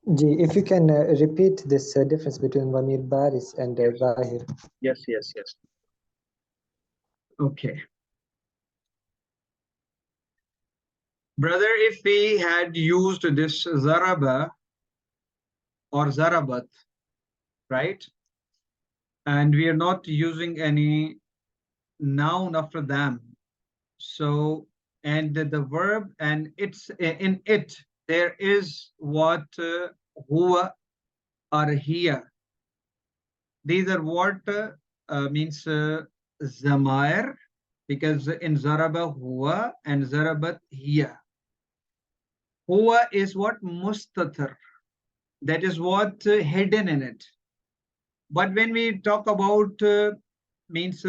If you can repeat this difference between Dhamir Baris and Zahir. Yes. Okay. Brother, if we had used this Zaraba or Zarabat, right? And we are not using any noun after them. So, and the verb, and it's in it, there is what huwa or here. These are what means zamair, because in Zaraba huwa and Zarabat hiya. Huwa is what mustatir, that is what hidden in it. But when we talk about means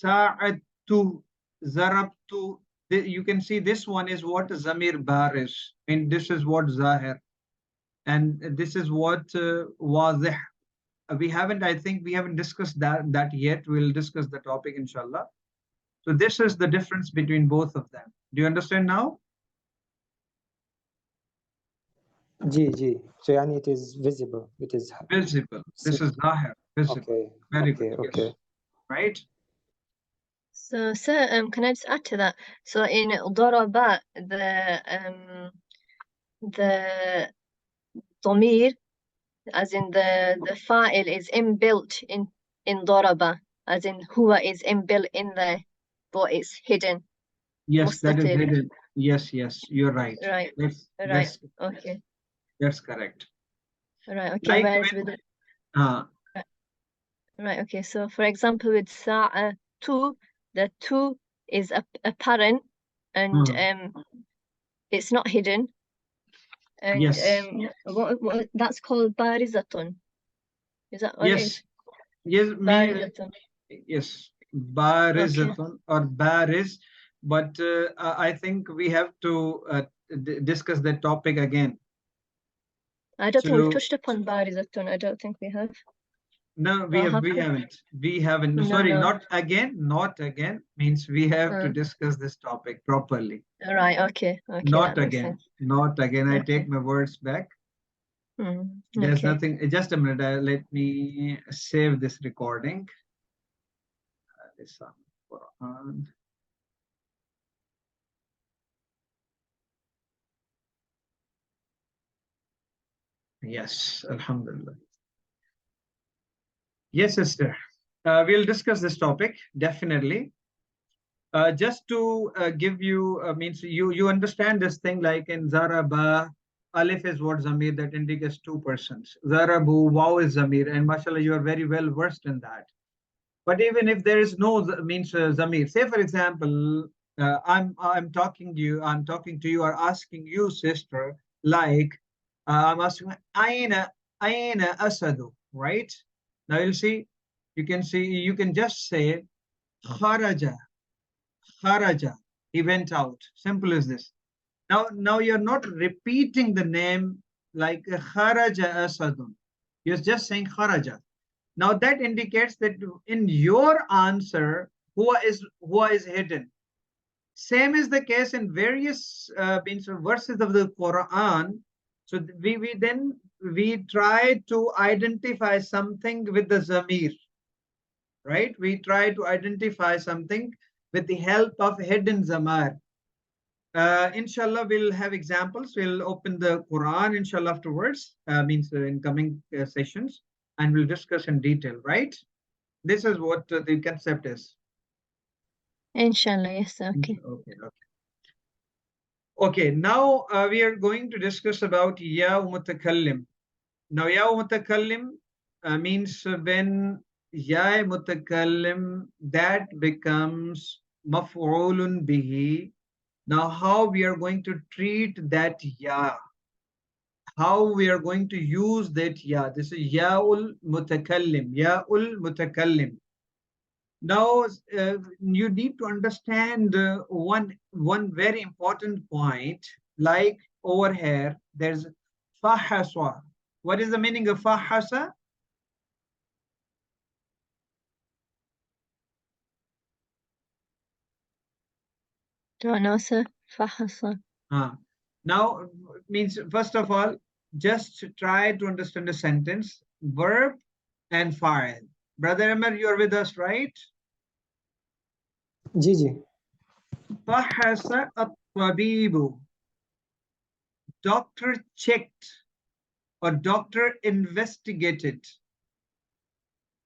sa'atu, zarabtu, you can see this one is what zamir baris, and this is what zahir, and this is what wazih. I think we haven't discussed that yet. We'll discuss the topic inshallah. So this is the difference between both of them. Do you understand now? So it is visible. It is visible. This is zahir, visible. Okay. Very good. Okay. Yes. Right? So, sir, can I just add to that? So in Daraba, the Dhamir, as in the fa'il, is inbuilt in Daraba, as in huwa is inbuilt in there, but it's hidden. Yes, that is hidden. Yes, you're right. Right. That's okay. That's correct. Right. Okay. Like right. Okay. So, for example, with sa'a tu, the tu is apparent, and it's not hidden. And yes. what that's called barizatun. Is that what it is? Yes. Barizatun. Yes. Barizatun or bariz, but I think we have to discuss that topic again. I don't think we've touched upon barizatun. I don't think we have. No, we haven't. No, sorry, no. Not again means we have to discuss this topic properly. Right. Okay. Not again. I take my words back. There's nothing. Just a minute. Let me save this recording. Lisan, Quran. Yes, Alhamdulillah. Yes, sister. We'll discuss this topic definitely. Just to give you means you understand this thing, like in Zaraba, Alif is what Zamir, that indicates two persons. Zarabu, Waw is Zamir, and mashallah, you are very well versed in that. But even if there is no means Zamir, say for example, I'm talking to you or asking you, sister, like I'm asking Aina Asadu, right? Now you can just say Kharaja. Kharaja, he went out. Simple as this. Now you're not repeating the name like Kharaja Asadun. You're just saying Kharaja. Now that indicates that in your answer, huwa is hidden. Same is the case in various verses of the Quran. So we try to identify something with the Zamir, right? We try to identify something with the help of hidden zamar. Inshallah, we'll have examples. We'll open the Quran, inshallah, afterwards, in coming sessions, and we'll discuss in detail, right? This is what the concept is. Inshallah, yes, okay. Okay, now we are going to discuss about Ya Mutakallim. Now, Ya Mutakallim means when Ya Mutakallim, that becomes maf'ulun bihi. Now, how we are going to treat that ya? How we are going to use that ya? This is Ya'ul Mutakallim. Ya'ul Mutakallim. Now, you need to understand one very important point. Like over here, there's fahaswa. What is the meaning of fahasa? Don't know, sir. Fahasa. Now, means first of all, just try to understand the sentence, verb and file. Brother Amar, you are with us, right? Ji ji فحص الطبيب. Doctor checked or doctor investigated,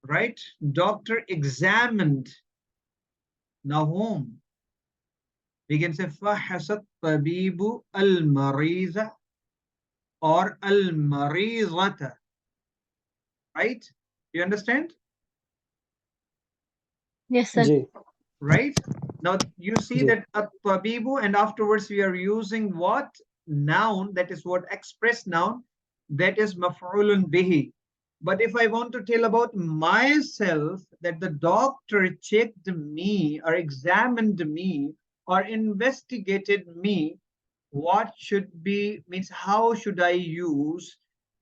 right? Doctor examined. Now whom? We can say فحص الطبيب المريض or المريضة, right? You understand? Yes, sir. Ji Right? Now you see ji that at-tabibu, and afterwards we are using what? Noun, that is what? Express noun, that is maf'ulun bihi. But if I want to tell about myself, that the doctor checked me or examined me or investigated me, what should be, means how should I use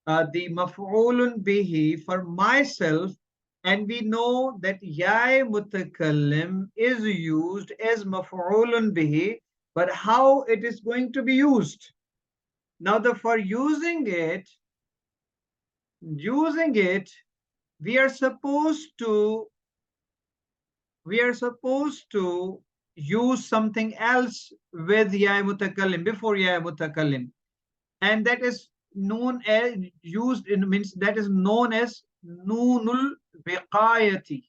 the maf'ulun bihi for myself? And we know that ya mutakallim is used as maf'ulun bihi, but how it is going to be used? Now, for using it, we are supposed to use something else with ya mutakallim, before ya mutakallim, and that is known as used in, means that is known as noonul viqayati.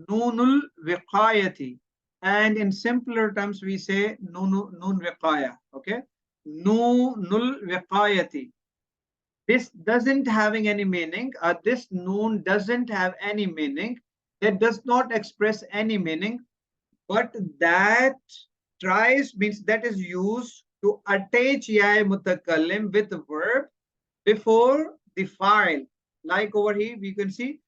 Noonul viqayati. And in simpler terms, we say noon viqaya. Okay. Noonul viqayati. This doesn't having any meaning. This noon doesn't have any meaning. That does not express any meaning, but that tries, means that is used to attach ya mutakallim with the verb before the file. Like over here, we can see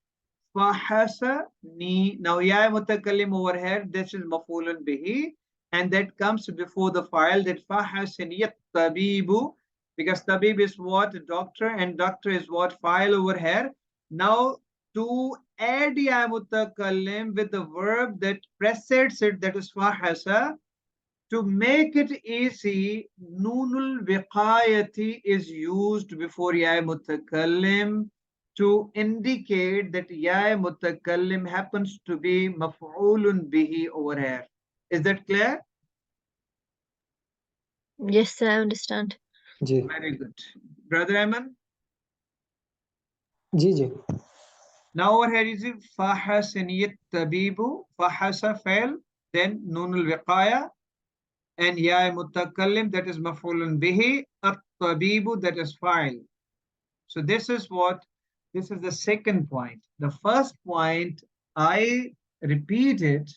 fahasani. Now ya mutakallim over here, this is maf'ulun bihi, and that comes before the file, that fahasani tabibu, because tabib is what? Doctor, and doctor is what? File over here. Now to add ya mutakallim with the verb that precedes it, that is fahasa, to make it easy, noonul viqayati is used before ya mutakallim to indicate that ya mutakallim happens to be maf'ulun bihi over here. Is that clear? Yes, sir, I understand. Ji Very good. Brother Ayman? Ji ji Now over here is it fahasaniyat tabibu, fahasa fail, then noonul viqaya, and ya mutakallim, that is maf'ulun bihi, at-tabibu, that is file. So this is the second point. The first point, I repeated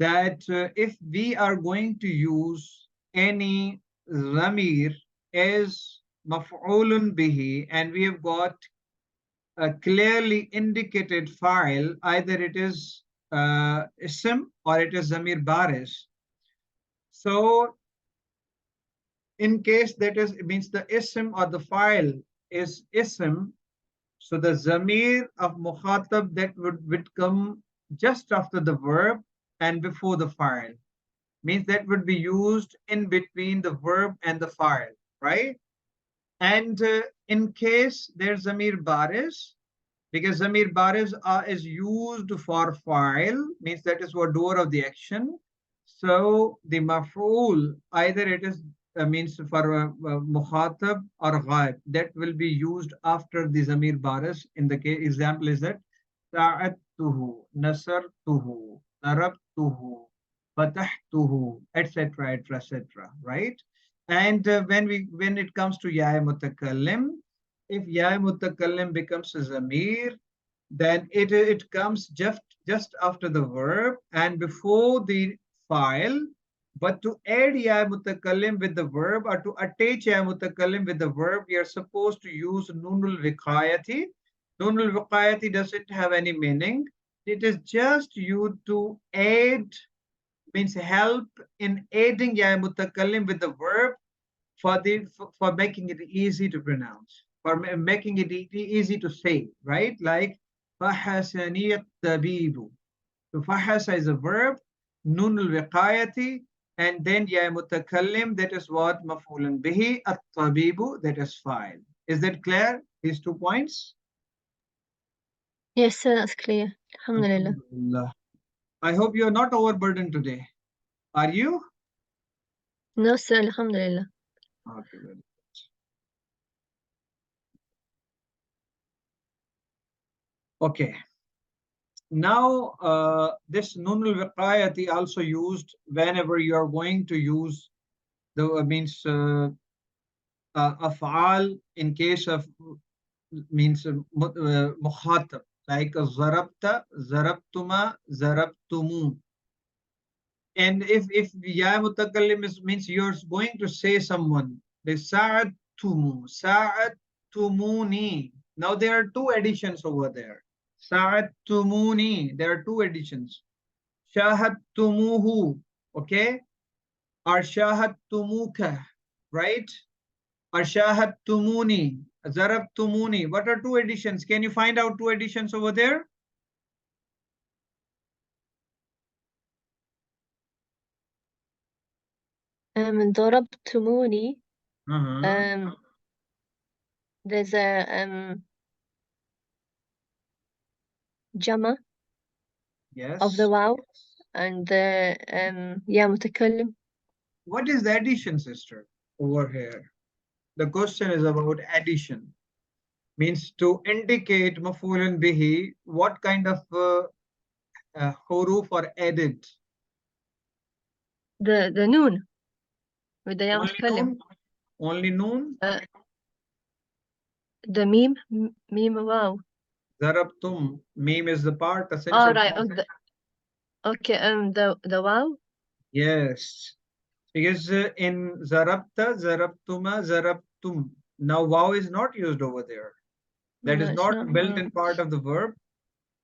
that if we are going to use any zamir as maf'ulun bihi, and we have got a clearly indicated file, either it is ism or it is zamir baris. So in case that is, it means the ism or the file is ism, so the zamir of mukhatab, that would come just after the verb and before the file. Means that would be used in between the verb and the file, right? And in case there's zamir baris, because zamir baris is used for file, means that is what doer of the action. So the maf'ul, either it is means for mukhatab or ghaib, that will be used after the zamir baris. In the case example is that sa'adtuhu, nasartuhu, darabtuhu, fatahtuhu, etc., etc., right? And when it comes to ya mutakallim, if ya mutakallim becomes a zamir, then it comes just after the verb and before the file. But to add ya mutakallim with the verb, or to attach ya mutakallim with the verb, we are supposed to use nunul viqayati. Nunul viqayati doesn't have any meaning. It is just you to add, means help in adding ya mutakallim with the verb for making it easy to pronounce, for making it easy to say, right? Like فحسني الطبيب. So fahasa is a verb, nunul viqayati, and then ya mutakallim, that is what maf'ulun bihi, at-tabibu, that is fa'il. Is that clear? These 2 points? Yes, sir, that's clear. Alhamdulillah. Alhamdulillah. I hope you are not overburdened today. Are you? No, sir, Alhamdulillah. Okay, very good. Okay. Now, this nunul wiqayati also used whenever you are going to use the means af'al in case of means mukhatab, like zarabta, zarabtuma, zarabtumu. And if ya mutakallim means you're going to say someone, they sa'adtumu, sa'adtumuni. Now there are 2 additions over there. Sa'adtumuni, there are 2 additions. Shahadtumuhu, okay? Or shahadtumuka, right? Or shahadtumuni, zarabtumuni. What are 2 additions? Can you find out 2 additions over there? ضربتموني. There's a jama Yes. of the waw and the ya mutakallim. What is the addition, sister, over here? The question is about addition. Means to indicate maf'ulun bihi, what kind of huruf are added? The noon with the ya Only mutakallim. noon? Only noon? The meme waw. Zarabtum. Meme is the part, essential. Oh, right. Okay, the waw. Yes. Because in zarabta, zarabtuma, zarabtum. Now waw is not used over there. That is not built-in part of the verb,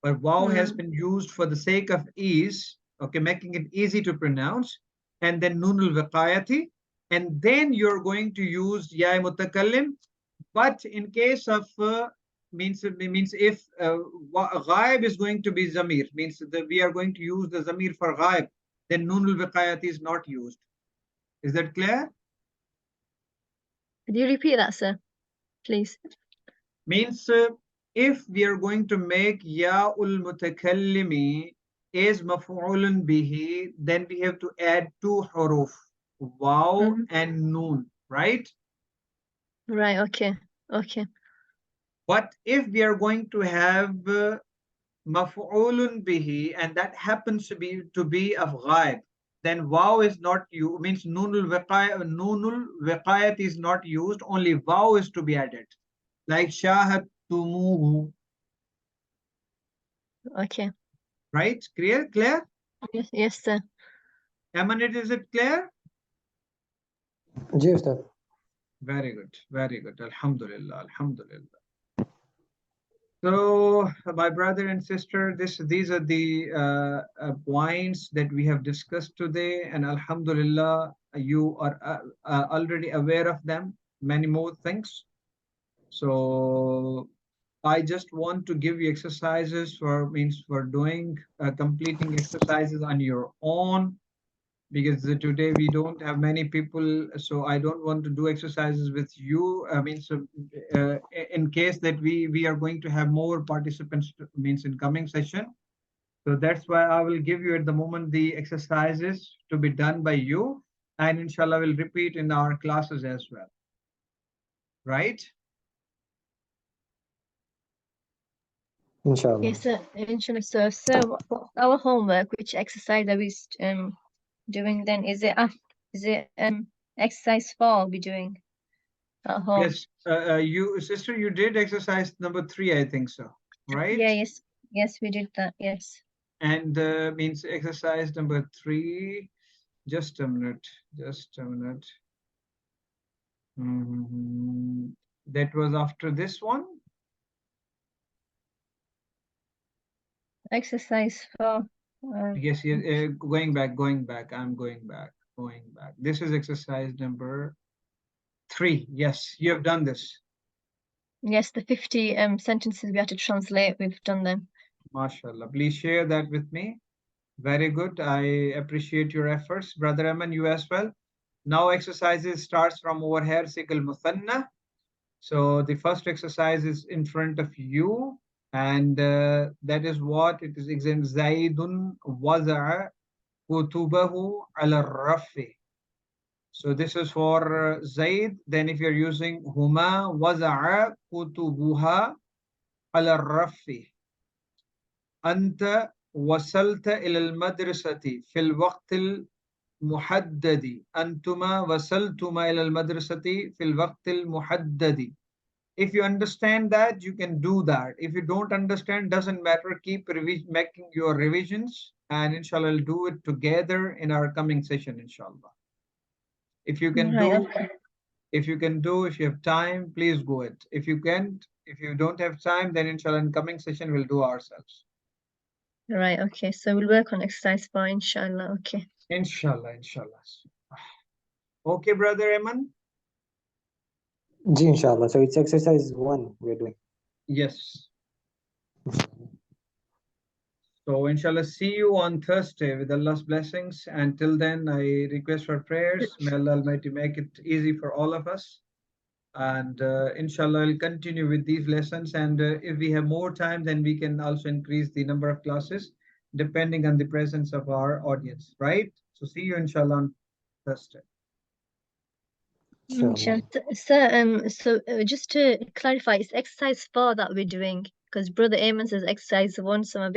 but waw has been used for the sake of ease, okay, making it easy to pronounce, and then nunul wiqayati, and then you're going to use ya mutakallim. But in case of means if ghaib is going to be zamir, means that we are going to use the zamir for ghaib, then nunul wiqayati is not used. Is that clear? Could you repeat that, sir, please? Means if we are going to make ya'ul mutakallimi is maf'ulun bihi, then we have to add 2 huruf, waw and noon, right? Right, okay. But if we are going to have maf'ulun bihi, and that happens to be of ghaib, then waw is not used, means nunul wiqayat is not used, only waw is to be added. Like shahadtumuhu. Okay. Right? Clear? Yes, sir. Emanate, is it clear? Yes, sir. Very good. Alhamdulillah. So, my brother and sister, these are the points that we have discussed today, and alhamdulillah, you are already aware of them, many more things. So I just want to give you exercises for doing completing exercises on your own, because today we don't have many people, so I don't want to do exercises with you. In case that we are going to have more participants, in coming session. So that's why I will give you at the moment the exercises to be done by you, and inshallah we'll repeat in our classes as well. Right? Inshallah. Yes, sir. Inshallah. So our homework, which exercise are we doing then? Is it exercise 4 we'll be doing at home? Yes, you sister, you did exercise number 3, I think so, right? Yeah, yes, we did that. Yes. And means exercise number 3. Just a minute. That was after this one. Exercise 4. Yes, going back. I'm going back. This is exercise number 3. Yes, you have done this. Yes, the 50 sentences we had to translate, we've done them. MashaAllah. Please share that with me. Very good. I appreciate your efforts. Brother Aman, you as well. Now exercises starts from over here, Sikal Muthanna. So the first exercise is in front of you, and that is what it is. Exam Zaidun waza'a kutubahu ala rafi. So this is for Zaid. Then if you're using huma waza'a kutubuha ala rafi. Anta wasalta ila al-madrasati fil waqt المحدد. أنتما وصلتما إلى المدرسة في الوقت المحدد. If you understand that, you can do that. If you don't understand, doesn't matter. Keep making your revisions, and inshallah, we'll do it together in our coming session, inshallah. If you can do, if you have time, please go it. If you can't, if you don't have time, then inshallah, in coming session, we'll do ourselves. Right, okay. So we'll work on exercise 4, inshallah. Okay. Inshallah, inshallah. Okay, Brother Eman? Ji, inshallah. So it's exercise 1 we're doing. Yes. So inshallah, see you on Thursday with Allah's blessings. Until then, I request for prayers. May Allah Almighty make it easy for all of us. And inshallah, I'll continue with these lessons. And if we have more time, then we can also increase the number of classes depending on the presence of our audience, right? So see you inshallah on Thursday. Inshallah. So just to clarify, it's exercise 4 that we're doing, because Brother Ayman says exercise 1, so I'm a bit